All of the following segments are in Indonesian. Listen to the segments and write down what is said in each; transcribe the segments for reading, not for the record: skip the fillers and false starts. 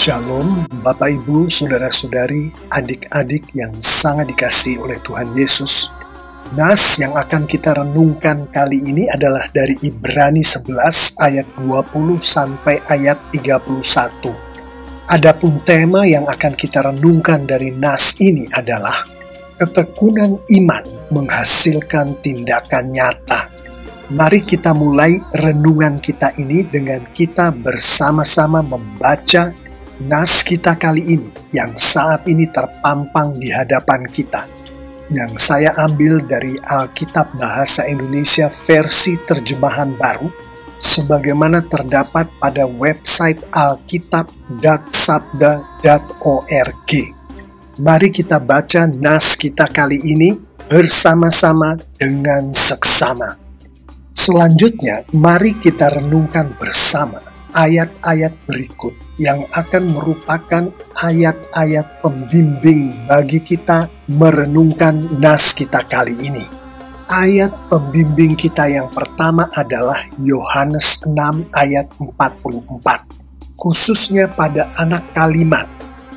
Shalom, Bapak Ibu, Saudara-saudari, adik-adik yang sangat dikasihi oleh Tuhan Yesus. Nas yang akan kita renungkan kali ini adalah dari Ibrani 11 ayat 20 sampai ayat 31. Adapun tema yang akan kita renungkan dari nas ini adalah ketekunan iman menghasilkan tindakan nyata. Mari kita mulai renungan kita ini dengan kita bersama-sama membaca nas kita kali ini yang saat ini terpampang di hadapan kita, yang saya ambil dari Alkitab Bahasa Indonesia versi terjemahan baru, sebagaimana terdapat pada website alkitab.sabda.org. Mari kita baca nas kita kali ini bersama-sama dengan seksama. Selanjutnya, mari kita renungkan bersama ayat-ayat berikut yang akan merupakan ayat-ayat pembimbing bagi kita merenungkan nas kita kali ini. Ayat pembimbing kita yang pertama adalah Yohanes 6 ayat 44. Khususnya pada anak kalimat,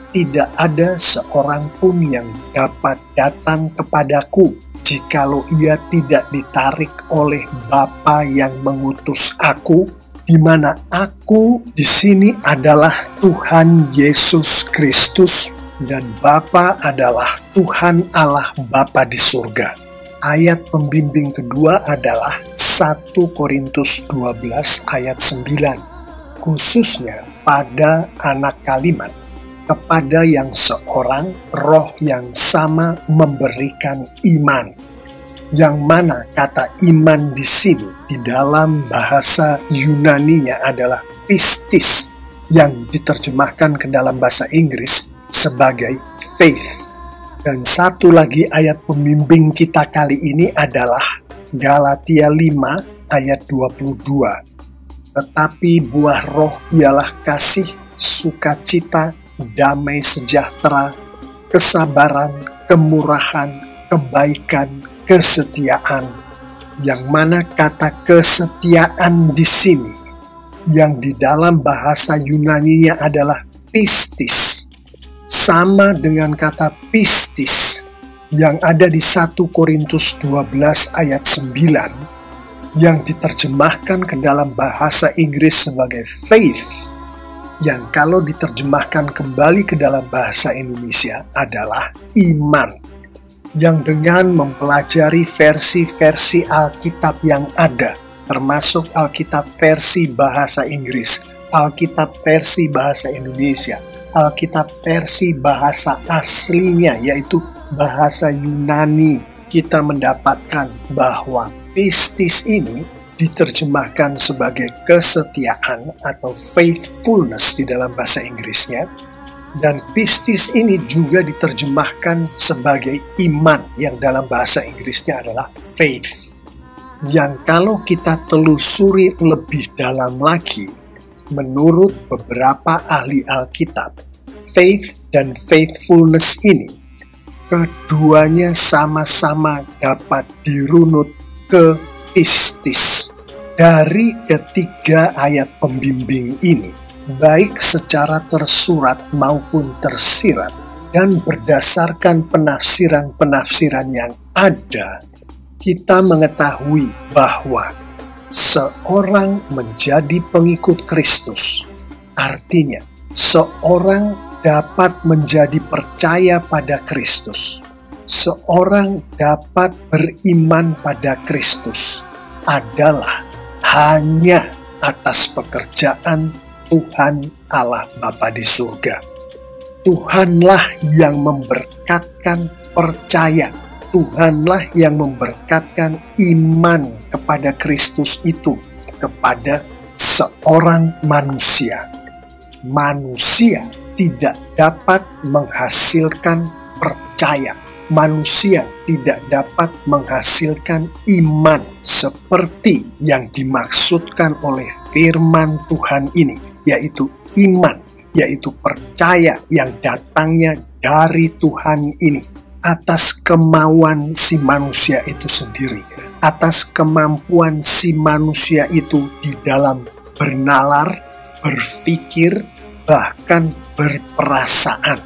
tidak ada seorang pun yang dapat datang kepadaku jikalau ia tidak ditarik oleh Bapa yang mengutus aku, di mana aku di sini adalah Tuhan Yesus Kristus dan Bapa adalah Tuhan Allah Bapa di surga. Ayat pembimbing kedua adalah 1 Korintus 12 ayat 9. Khususnya pada anak kalimat, kepada yang seorang roh yang sama memberikan iman. Yang mana kata iman di sini di dalam bahasa Yunaninya adalah pistis, yang diterjemahkan ke dalam bahasa Inggris sebagai faith. Dan satu lagi ayat pembimbing kita kali ini adalah Galatia 5 ayat 22. Tetapi buah roh ialah kasih, sukacita, damai sejahtera, kesabaran, kemurahan, kebaikan, kesetiaan, yang mana kata kesetiaan di sini yang di dalam bahasa Yunaninya adalah pistis, sama dengan kata pistis yang ada di 1 Korintus 12 ayat 9 yang diterjemahkan ke dalam bahasa Inggris sebagai faith, yang kalau diterjemahkan kembali ke dalam bahasa Indonesia adalah iman. Yang dengan mempelajari versi-versi Alkitab yang ada, termasuk Alkitab versi bahasa Inggris, Alkitab versi bahasa Indonesia, Alkitab versi bahasa aslinya yaitu bahasa Yunani, kita mendapatkan bahwa pistis ini diterjemahkan sebagai kesetiaan atau faithfulness di dalam bahasa Inggrisnya. Dan pistis ini juga diterjemahkan sebagai iman yang dalam bahasa Inggrisnya adalah faith. Yang kalau kita telusuri lebih dalam lagi, menurut beberapa ahli Alkitab, faith dan faithfulness ini, keduanya sama-sama dapat dirunut ke pistis. Dari ketiga ayat pembimbing ini, baik secara tersurat maupun tersirat, dan berdasarkan penafsiran-penafsiran yang ada, kita mengetahui bahwa seorang menjadi pengikut Kristus, artinya seorang dapat menjadi percaya pada Kristus, seorang dapat beriman pada Kristus, adalah hanya atas pekerjaan Tuhan Allah Bapa di surga. Tuhanlah yang memberkatkan percaya. Tuhanlah yang memberkatkan iman kepada Kristus itu kepada seorang manusia. Manusia tidak dapat menghasilkan percaya. Manusia tidak dapat menghasilkan iman seperti yang dimaksudkan oleh firman Tuhan ini, yaitu iman, yaitu percaya yang datangnya dari Tuhan ini atas kemauan si manusia itu sendiri, atas kemampuan si manusia itu di dalam bernalar, berpikir, bahkan berperasaan.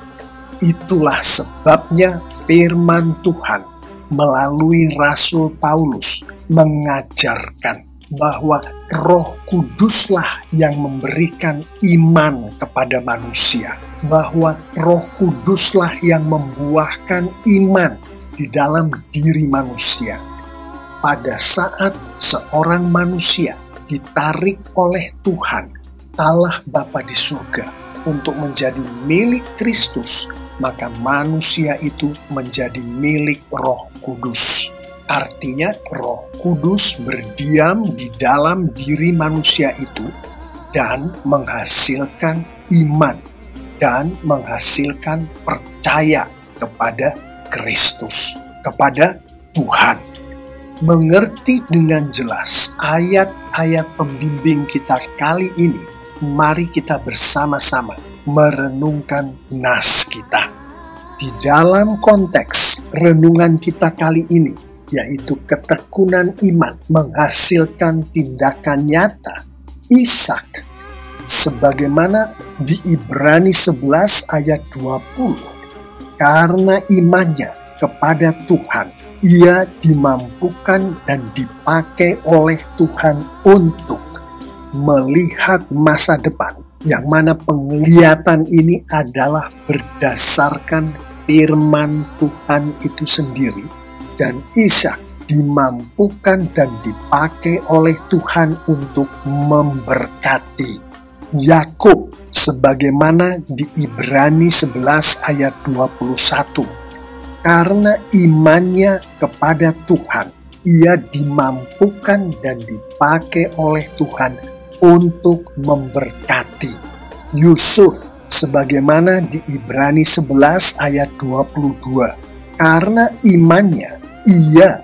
Itulah sebabnya firman Tuhan melalui Rasul Paulus mengajarkan bahwa Roh Kuduslah yang memberikan iman kepada manusia, bahwa Roh Kuduslah yang membuahkan iman di dalam diri manusia. Pada saat seorang manusia ditarik oleh Tuhan, Allah Bapa di surga, untuk menjadi milik Kristus, maka manusia itu menjadi milik Roh Kudus. Artinya Roh Kudus berdiam di dalam diri manusia itu dan menghasilkan iman dan menghasilkan percaya kepada Kristus, kepada Tuhan. Mengerti dengan jelas ayat-ayat pembimbing kita kali ini, mari kita bersama-sama merenungkan nas kita. Di dalam konteks renungan kita kali ini, yaitu ketekunan iman menghasilkan tindakan nyata, Ishak, sebagaimana di Ibrani 11 ayat 20, karena imannya kepada Tuhan, ia dimampukan dan dipakai oleh Tuhan untuk melihat masa depan, yang mana penglihatan ini adalah berdasarkan firman Tuhan itu sendiri. Dan Ishak dimampukan dan dipakai oleh Tuhan untuk memberkati Yakub, sebagaimana di Ibrani 11 ayat 21. Karena imannya kepada Tuhan, ia dimampukan dan dipakai oleh Tuhan untuk memberkati Yusuf, sebagaimana di Ibrani 11 ayat 22. Karena imannya, ia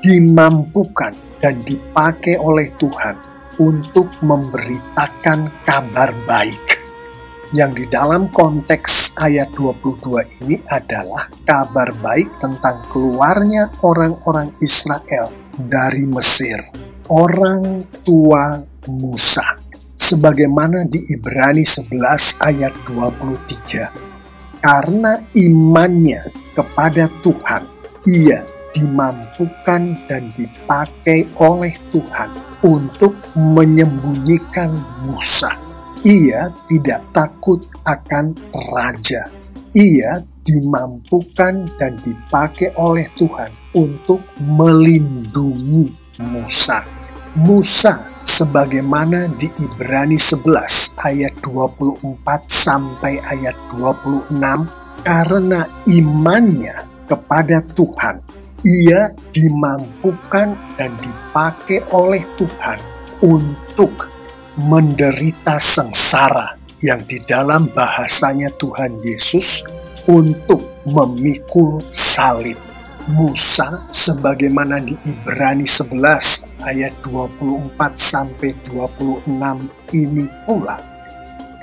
dimampukan dan dipakai oleh Tuhan untuk memberitakan kabar baik. Yang di dalam konteks ayat 22 ini adalah kabar baik tentang keluarnya orang-orang Israel dari Mesir, orang tua Musa, sebagaimana di Ibrani 11 ayat 23. Karena imannya kepada Tuhan, ia dimampukan dan dipakai oleh Tuhan untuk menyembunyikan Musa. Ia tidak takut akan raja. Ia dimampukan dan dipakai oleh Tuhan untuk melindungi Musa. Musa sebagaimana di Ibrani 11 ayat 24 sampai ayat 26, karena imannya kepada Tuhan, ia dimampukan dan dipakai oleh Tuhan untuk menderita sengsara, yang di dalam bahasanya Tuhan Yesus, untuk memikul salib. Musa sebagaimana di Ibrani 11 ayat 24 sampai 26 ini pula,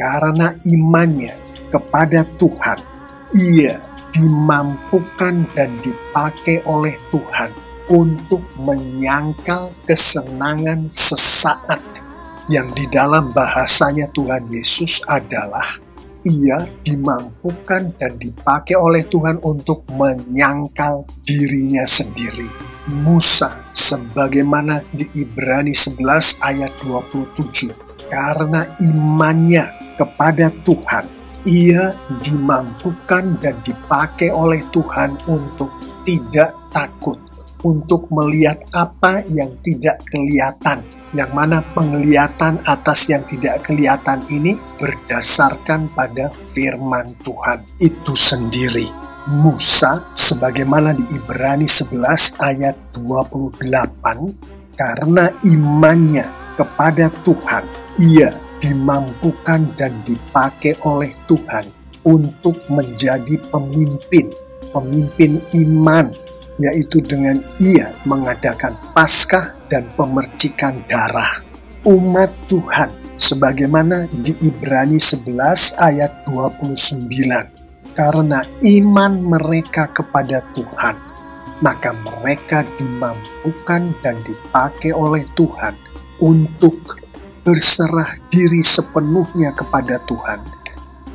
karena imannya kepada Tuhan, ia dimampukan dan dipakai oleh Tuhan untuk menyangkal kesenangan sesaat, yang di dalam bahasanya Tuhan Yesus adalah ia dimampukan dan dipakai oleh Tuhan untuk menyangkal dirinya sendiri. Musa sebagaimana di Ibrani 11 ayat 27, karena imannya kepada Tuhan, ia dimampukan dan dipakai oleh Tuhan untuk tidak takut, untuk melihat apa yang tidak kelihatan, yang mana penglihatan atas yang tidak kelihatan ini berdasarkan pada firman Tuhan itu sendiri. Musa sebagaimana di Ibrani 11 ayat 28, karena imannya kepada Tuhan, ia dimampukan dan dipakai oleh Tuhan untuk menjadi pemimpin iman, yaitu dengan ia mengadakan Paskah dan pemercikan darah. Umat Tuhan sebagaimana di Ibrani 11 ayat 29, karena iman mereka kepada Tuhan, maka mereka dimampukan dan dipakai oleh Tuhan untuk berserah diri sepenuhnya kepada Tuhan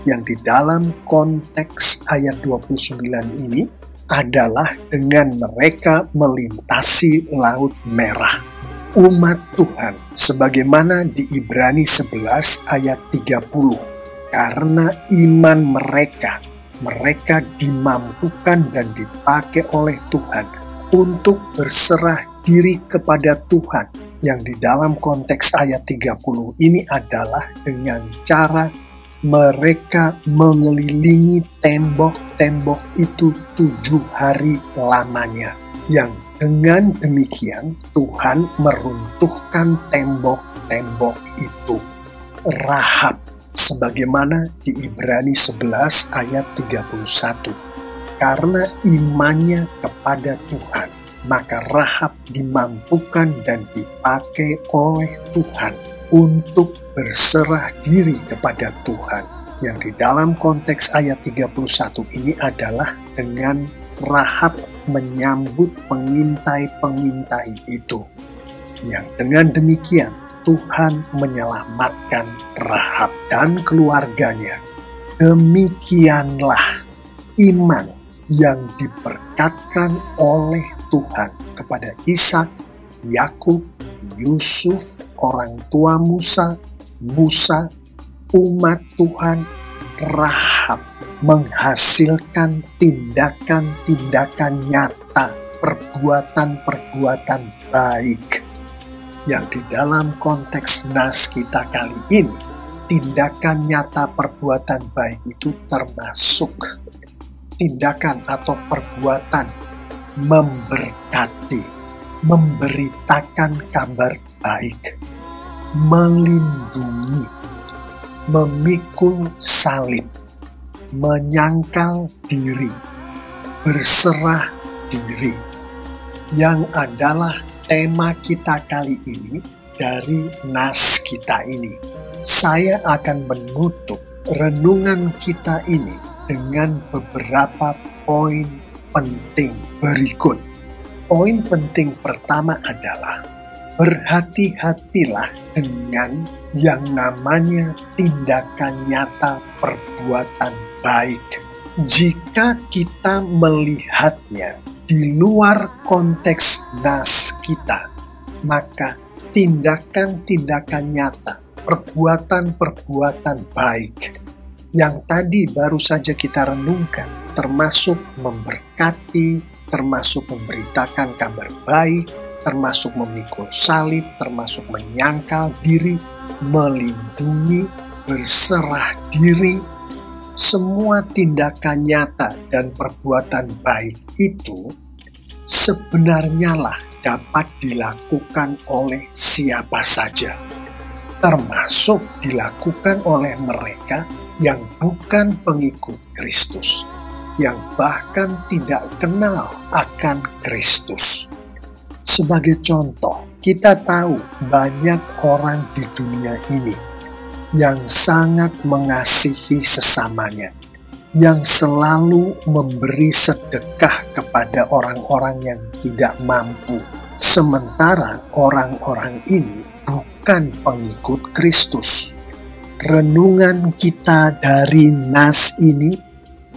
yang di dalam konteks ayat 29 ini adalah dengan mereka melintasi Laut Merah. Umat Tuhan, sebagaimana di Ibrani 11 ayat 30, karena iman mereka dimampukan dan dipakai oleh Tuhan untuk berserah diri kepada Tuhan, yang di dalam konteks ayat 30 ini adalah dengan cara mereka mengelilingi tembok-tembok itu 7 hari lamanya, yang dengan demikian Tuhan meruntuhkan tembok-tembok itu. Rahab, sebagaimana di Ibrani 11 ayat 31. Karena imannya kepada Tuhan, maka Rahab dimampukan dan dipakai oleh Tuhan untuk berserah diri kepada Tuhan. Yang di dalam konteks ayat 31 ini adalah dengan Rahab menyambut pengintai-pengintai itu. Yang dengan demikian Tuhan menyelamatkan Rahab dan keluarganya. Demikianlah iman yang diberkatkan oleh Tuhan kepada Ishak, Yakub, Yusuf, orang tua Musa, umat Tuhan, Rahab, menghasilkan tindakan-tindakan nyata, perbuatan-perbuatan baik. Yang di dalam konteks nas kita kali ini, tindakan nyata perbuatan baik itu termasuk tindakan atau perbuatan memberkati, memberitakan kabar baik, melindungi, memikul salib, menyangkal diri, berserah diri, yang adalah tema kita kali ini dari nas kita ini. Saya akan menutup renungan kita ini dengan beberapa poin penting berikut. Poin penting pertama adalah berhati-hatilah dengan yang namanya tindakan nyata perbuatan baik. Jika kita melihatnya di luar konteks nas kita, maka tindakan-tindakan nyata, perbuatan-perbuatan baik yang tadi baru saja kita renungkan, termasuk memberkati, termasuk memberitakan kabar baik, termasuk memikul salib, termasuk menyangkal diri, melindungi, berserah diri, semua tindakan nyata dan perbuatan baik itu sebenarnya lah dapat dilakukan oleh siapa saja, termasuk dilakukan oleh mereka yang bukan pengikut Kristus, yang bahkan tidak kenal akan Kristus. Sebagai contoh, kita tahu banyak orang di dunia ini yang sangat mengasihi sesamanya, yang selalu memberi sedekah kepada orang-orang yang tidak mampu, sementara orang-orang ini bukan pengikut Kristus. Renungan kita dari nas ini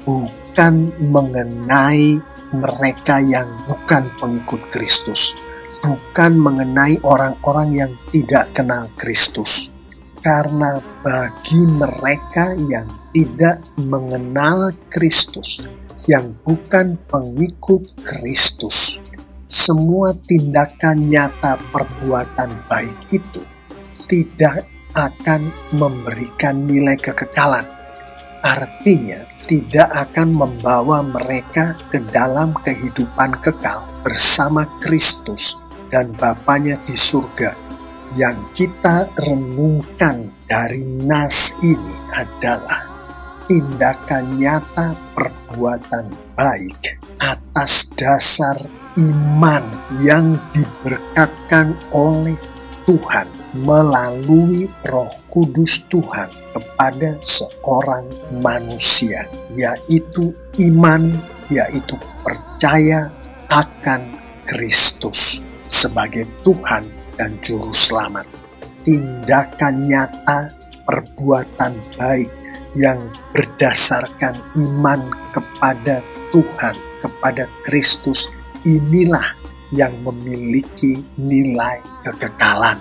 bukan mengenai mereka yang bukan pengikut Kristus, bukan mengenai orang-orang yang tidak kenal Kristus. Karena bagi mereka yang tidak mengenal Kristus, yang bukan pengikut Kristus, semua tindakan nyata perbuatan baik itu tidak akan memberikan nilai kekekalan. Artinya, tidak akan membawa mereka ke dalam kehidupan kekal bersama Kristus dan Bapanya di surga. Yang kita renungkan dari nas ini adalah tindakan nyata perbuatan baik atas dasar iman yang diberkatkan oleh Tuhan melalui Roh Kudus Tuhan kepada seorang manusia, yaitu iman, yaitu percaya akan Kristus sebagai Tuhan dan Juru Selamat. Tindakan nyata perbuatan baik yang berdasarkan iman kepada Tuhan, kepada Kristus, inilah yang memiliki nilai kekekalan.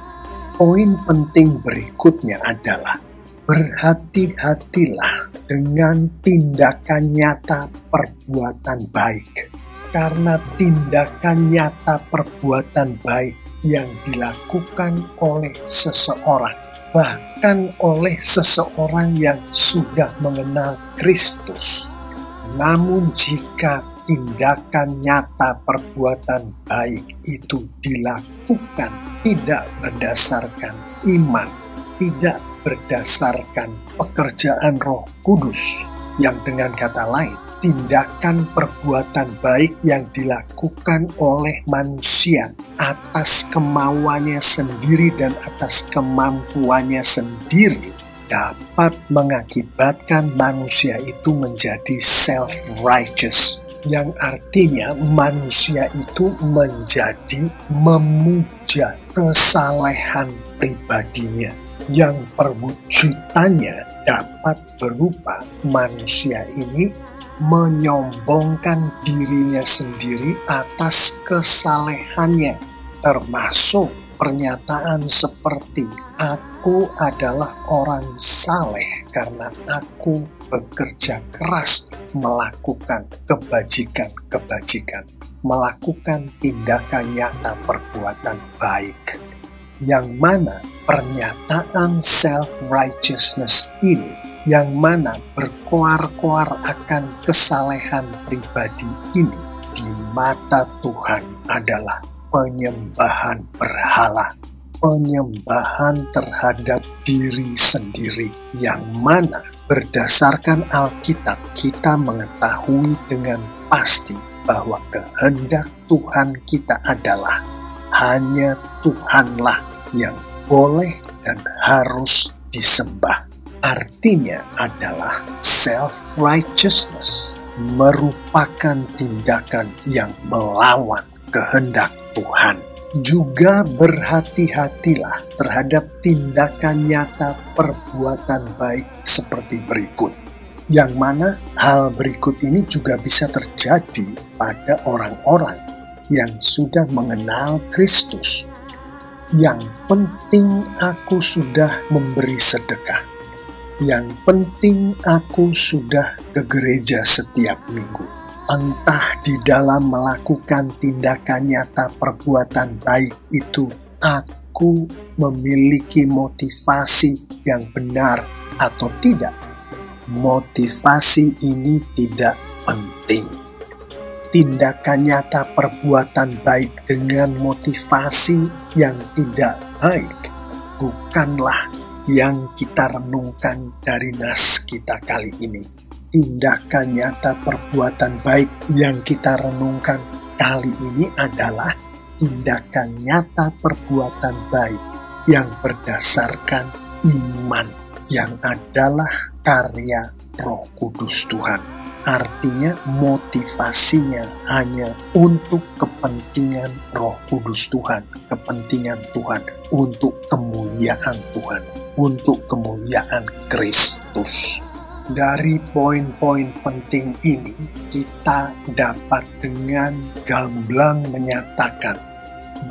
Poin penting berikutnya adalah berhati-hatilah dengan tindakan nyata perbuatan baik. Karena tindakan nyata perbuatan baik yang dilakukan oleh seseorang, bahkan oleh seseorang yang sudah mengenal Kristus. Namun jika tindakan nyata perbuatan baik itu dilakukan tidak berdasarkan iman, tidak berdasarkan pekerjaan Roh Kudus, yang dengan kata lain, tindakan perbuatan baik yang dilakukan oleh manusia atas kemauannya sendiri dan atas kemampuannya sendiri dapat mengakibatkan manusia itu menjadi self-righteous, yang artinya manusia itu menjadi memuja kesalehan pribadinya, yang perwujudannya dapat berupa manusia ini menyombongkan dirinya sendiri atas kesalehannya, termasuk pernyataan seperti aku adalah orang saleh karena aku bekerja keras melakukan kebajikan-kebajikan, melakukan tindakan nyata perbuatan baik, yang mana pernyataan self-righteousness ini, yang mana berkoar-koar akan kesalehan pribadi ini, di mata Tuhan adalah penyembahan berhala, penyembahan terhadap diri sendiri, yang mana berdasarkan Alkitab kita mengetahui dengan pasti bahwa kehendak Tuhan kita adalah hanya Tuhanlah yang boleh dan harus disembah. Artinya adalah self-righteousness merupakan tindakan yang melawan kehendak Tuhan. Juga berhati-hatilah terhadap tindakan nyata perbuatan baik seperti berikut. Yang mana hal berikut ini juga bisa terjadi pada orang-orang yang sudah mengenal Kristus. Yang penting aku sudah memberi sedekah. Yang penting aku sudah ke gereja setiap minggu. Entah di dalam melakukan tindakan nyata perbuatan baik itu aku memiliki motivasi yang benar atau tidak. Motivasi ini tidak penting. Tindakan nyata perbuatan baik dengan motivasi yang tidak baik bukanlah yang kita renungkan dari nas kita kali ini. Tindakan nyata perbuatan baik yang kita renungkan kali ini adalah tindakan nyata perbuatan baik yang berdasarkan iman, yang adalah karya Roh Kudus Tuhan. Artinya motivasinya hanya untuk kepentingan Roh Kudus Tuhan, kepentingan Tuhan, untuk kemuliaan Tuhan, untuk kemuliaan Kristus. Dari poin-poin penting ini, kita dapat dengan gamblang menyatakan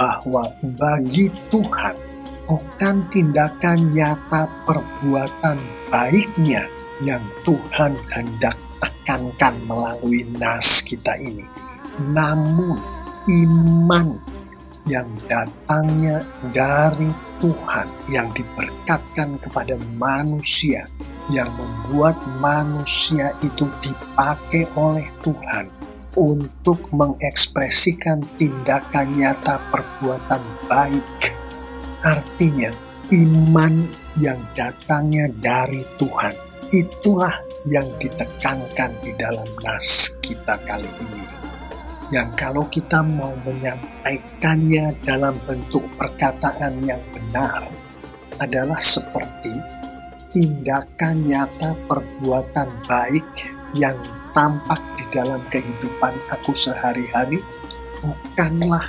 bahwa bagi Tuhan, bukan tindakan nyata perbuatan baiknya yang Tuhan hendak tekankan melalui nas kita ini, namun iman yang datangnya dari Tuhan, yang diberkatkan kepada manusia, yang membuat manusia itu dipakai oleh Tuhan untuk mengekspresikan tindakan nyata perbuatan baik. Artinya, iman yang datangnya dari Tuhan, itulah yang ditekankan di dalam nas kita kali ini. Yang kalau kita mau menyampaikannya dalam bentuk perkataan yang benar, adalah seperti tindakan nyata perbuatan baik yang tampak di dalam kehidupan aku sehari-hari, bukanlah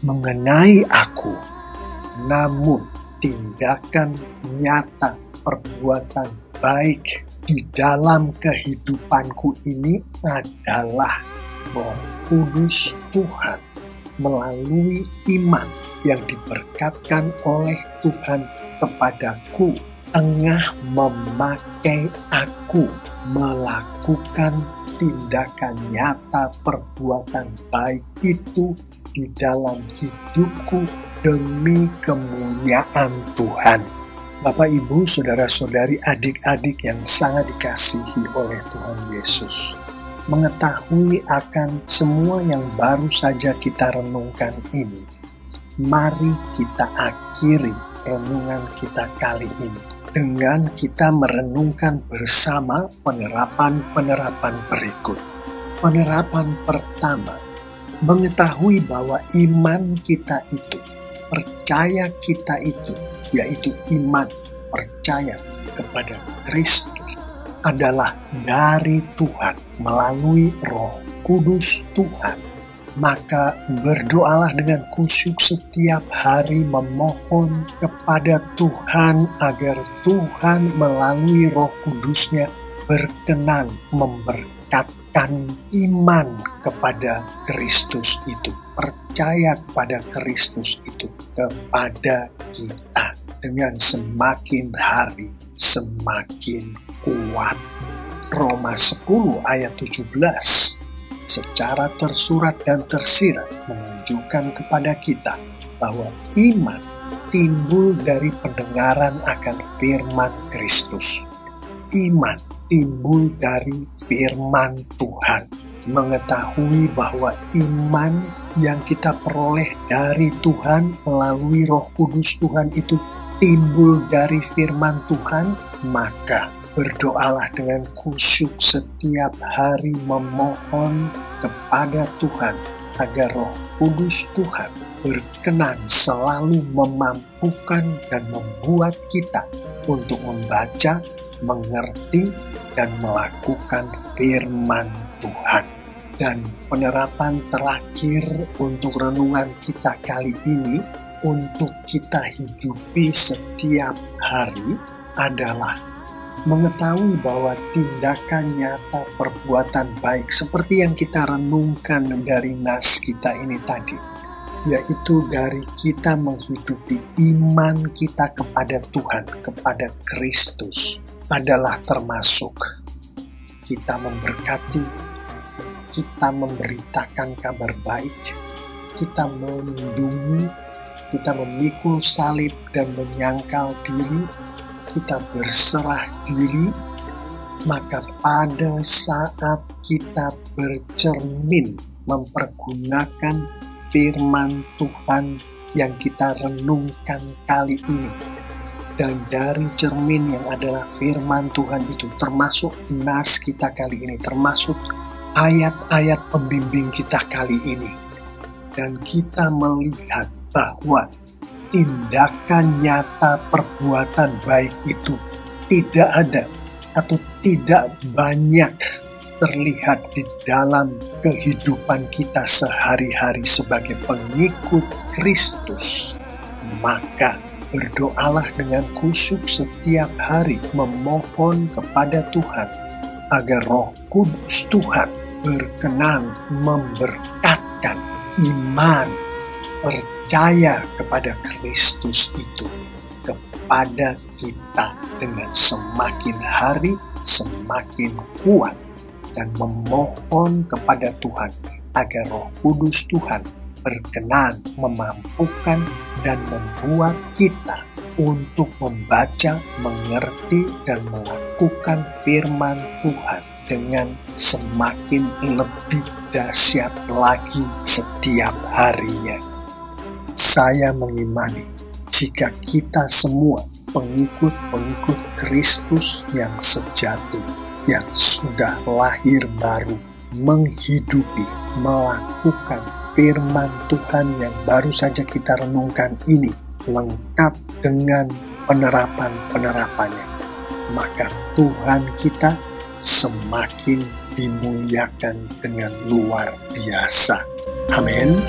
mengenai aku, namun tindakan nyata perbuatan baik di dalam kehidupanku ini adalah Roh Kudus Tuhan melalui iman yang diberkatkan oleh Tuhan kepadaku, tengah memakai aku melakukan tindakan nyata perbuatan baik itu di dalam hidupku demi kemuliaan Tuhan. Bapak, Ibu, saudara-saudari, adik-adik yang sangat dikasihi oleh Tuhan Yesus, mengetahui akan semua yang baru saja kita renungkan ini, mari kita akhiri renungan kita kali ini dengan kita merenungkan bersama penerapan-penerapan berikut. Penerapan pertama, mengetahui bahwa iman kita itu, percaya kita itu, yaitu iman percaya kepada Kristus, adalah dari Tuhan melalui Roh Kudus Tuhan. Maka berdoalah dengan khusyuk setiap hari, memohon kepada Tuhan agar Tuhan melalui Roh Kudus-Nya berkenan memberkatkan iman kepada Kristus itu, percaya kepada Kristus itu kepada kita dengan semakin hari semakin kuat. Roma 10 ayat 17 secara tersurat dan tersirat menunjukkan kepada kita bahwa iman timbul dari pendengaran akan firman Kristus. Iman timbul dari firman Tuhan. Mengetahui bahwa iman yang kita peroleh dari Tuhan melalui Roh Kudus Tuhan itu timbul dari firman Tuhan, maka berdoalah dengan khusyuk setiap hari, memohon kepada Tuhan agar Roh Kudus Tuhan berkenan selalu memampukan dan membuat kita untuk membaca, mengerti, dan melakukan firman Tuhan. Dan penerapan terakhir untuk renungan kita kali ini, untuk kita hidupi setiap hari, adalah mengetahui bahwa tindakan nyata perbuatan baik seperti yang kita renungkan dari nas kita ini tadi, yaitu dari kita menghidupi iman kita kepada Tuhan, kepada Kristus, adalah termasuk kita memberkati, kita memberitakan kabar baik, kita melindungi, kita memikul salib dan menyangkal diri, kita berserah diri, maka pada saat kita bercermin mempergunakan firman Tuhan yang kita renungkan kali ini, dan dari cermin yang adalah firman Tuhan itu, termasuk nas kita kali ini, termasuk ayat-ayat pembimbing kita kali ini, dan kita melihat bahwa tindakan nyata perbuatan baik itu tidak ada atau tidak banyak terlihat di dalam kehidupan kita sehari-hari sebagai pengikut Kristus, maka berdoalah dengan khusyuk setiap hari, memohon kepada Tuhan agar Roh Kudus Tuhan berkenan memberkatkan iman percaya kepada Kristus itu kepada kita dengan semakin hari semakin kuat, dan memohon kepada Tuhan agar Roh Kudus Tuhan berkenan memampukan dan membuat kita untuk membaca, mengerti, dan melakukan firman Tuhan dengan semakin lebih dahsyat lagi setiap harinya. Saya mengimani jika kita semua pengikut-pengikut Kristus yang sejati, yang sudah lahir baru, menghidupi, melakukan firman Tuhan yang baru saja kita renungkan ini, lengkap dengan penerapan-penerapannya, maka Tuhan kita semakin dimuliakan dengan luar biasa. Amin.